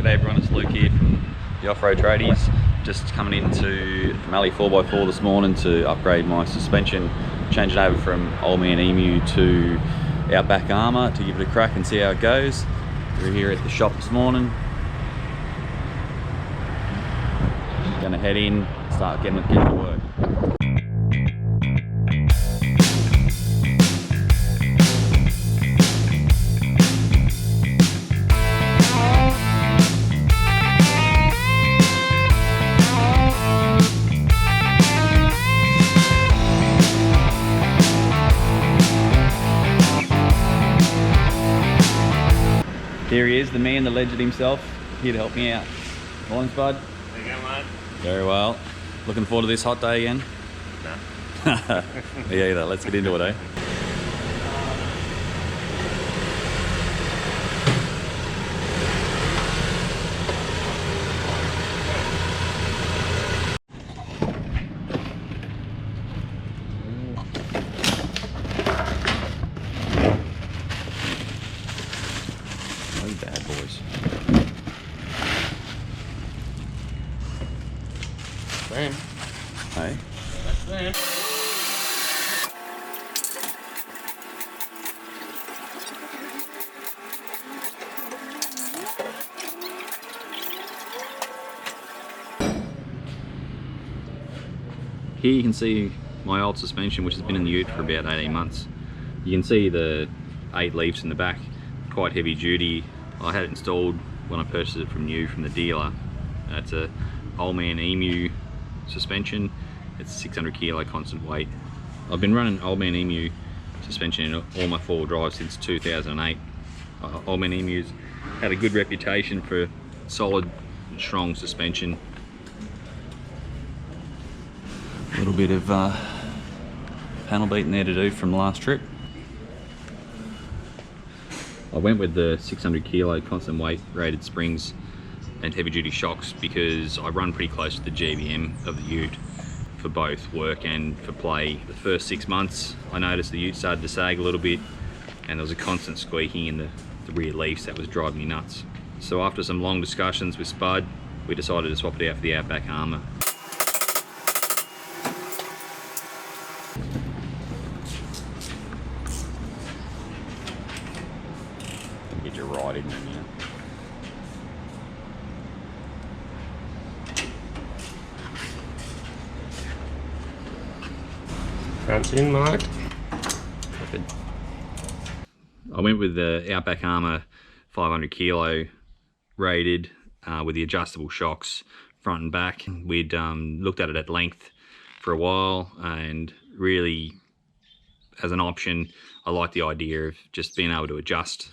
G'day everyone, it's Luke here from the Off-Road Tradies. Just coming into Mallee 4x4 this morning to upgrade my suspension, change it over from Old Man Emu to Outback Armour to give it a crack and see how it goes. We're here at the shop this morning. Gonna head in, start getting to work. Here he is, the man, the legend himself, here to help me out. Morning, Spud. How you going, mate? Very well. Looking forward to this hot day again? No. Me either. Let's get into it, eh? Bad boys. Sam. Hey? That's Sam. Here you can see my old suspension, which has been in the ute for about 18 months. You can see the 8 leaves in the back, quite heavy duty. I had it installed when I purchased it from new from the dealer. It's a Old Man Emu suspension. It's 600 kilo constant weight. I've been running Old Man Emu suspension in all my 4-wheel drives since 2008. Old Man Emu's had a good reputation for solid, strong suspension. A little bit of panel beating there to do from the last trip. I went with the 600 kilo constant weight rated springs and heavy duty shocks because I run pretty close to the GBM of the ute for both work and for play. The first 6 months I noticed the ute started to sag a little bit and there was a constant squeaking in the rear leaves that was driving me nuts. So after some long discussions with Spud, we decided to swap it out for the Outback Armour. Get your ride in there, you know. Front's in, mate. I went with the Outback Armour 500 kilo rated with the adjustable shocks front and back. We'd looked at it at length for a while and really as an option I like the idea of just being able to adjust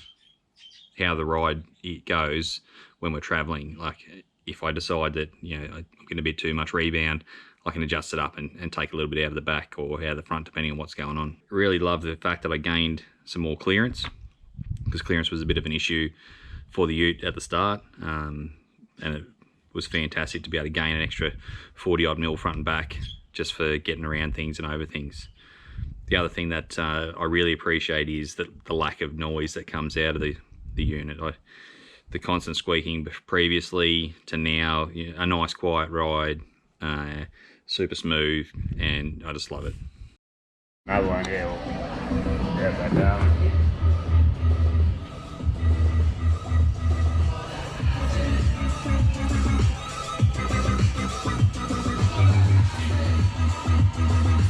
how the ride it goes when we're traveling. Like if I decide that, you know, I'm getting a bit too much rebound, I can adjust it up and take a little bit out of the back or out of the front depending on what's going on. Really love the fact that I gained some more clearance because clearance was a bit of an issue for the ute at the start, and it was fantastic to be able to gain an extra 40 odd mil front and back just for getting around things and over things. The other thing that I really appreciate is the lack of noise that comes out of the unit. The constant squeaking previously to now, you know, a nice quiet ride, super smooth, and I just love it. Another one, yeah. Yeah, that down.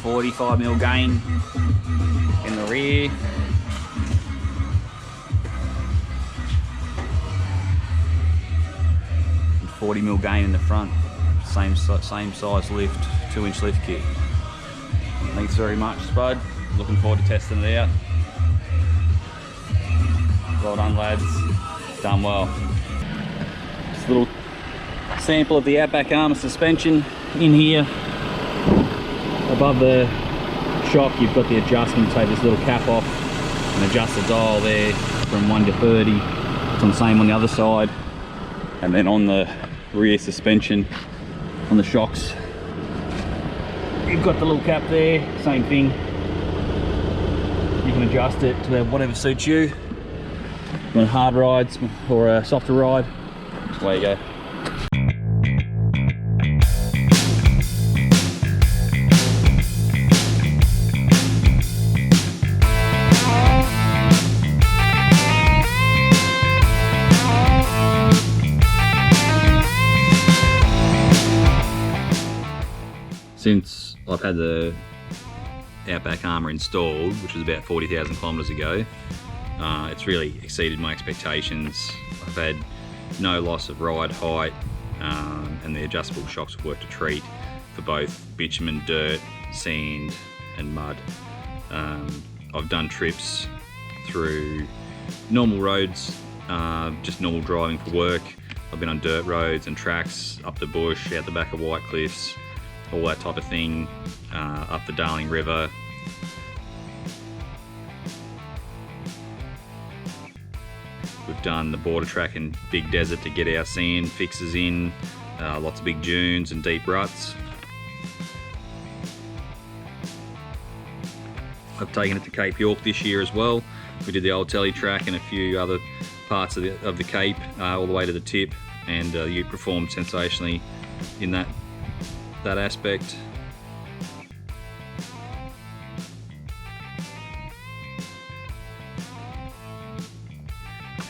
$45 mil gain in the rear. And 40 mil gain in the front. Same size lift, 2-inch lift kit. Thanks very much, Spud. Looking forward to testing it out. Well done, lads. Done well. Just a little sample of the Outback Armour suspension in here. Above the shock, you've got the adjustment. Take this little cap off and adjust the dial there from 1 to 30. It's on the same on the other side. And then on the rear suspension, on the shocks, you've got the little cap there, same thing. You can adjust it to whatever suits you. You want hard rides or a softer ride, Away you go. Since I've had the Outback Armour installed, which was about 40,000 kilometres ago, it's really exceeded my expectations. I've had no loss of ride height, and the adjustable shocks have worked a treat for both bitumen, dirt, sand and mud. I've done trips through normal roads, just normal driving for work. I've been on dirt roads and tracks, up the bush, out the back of White Cliffs, all that type of thing, up the Darling River. We've done the border track and big desert to get our sand fixes in, lots of big dunes and deep ruts. I've taken it to Cape York this year as well. We did the old telly track and a few other parts of the Cape, all the way to the tip, and you performed sensationally in that aspect.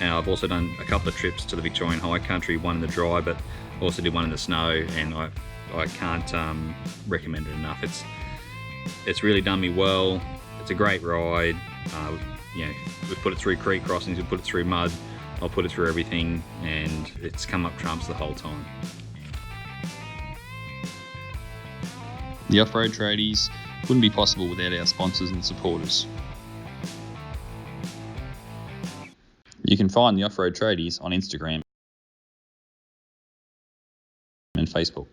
Now, I've also done a couple of trips to the Victorian High Country, one in the dry, but also did one in the snow, and I can't recommend it enough. It's really done me well. It's a great ride. You know, we've put it through creek crossings, we've put it through mud, I'll put it through everything, and it's come up trumps the whole time. The Off-Road Tradies wouldn't be possible without our sponsors and supporters. You can find the Off-Road Tradies on Instagram and Facebook.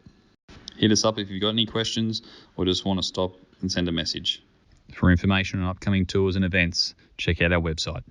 Hit us up if you've got any questions or just want to stop and send a message. For information on upcoming tours and events, check out our website.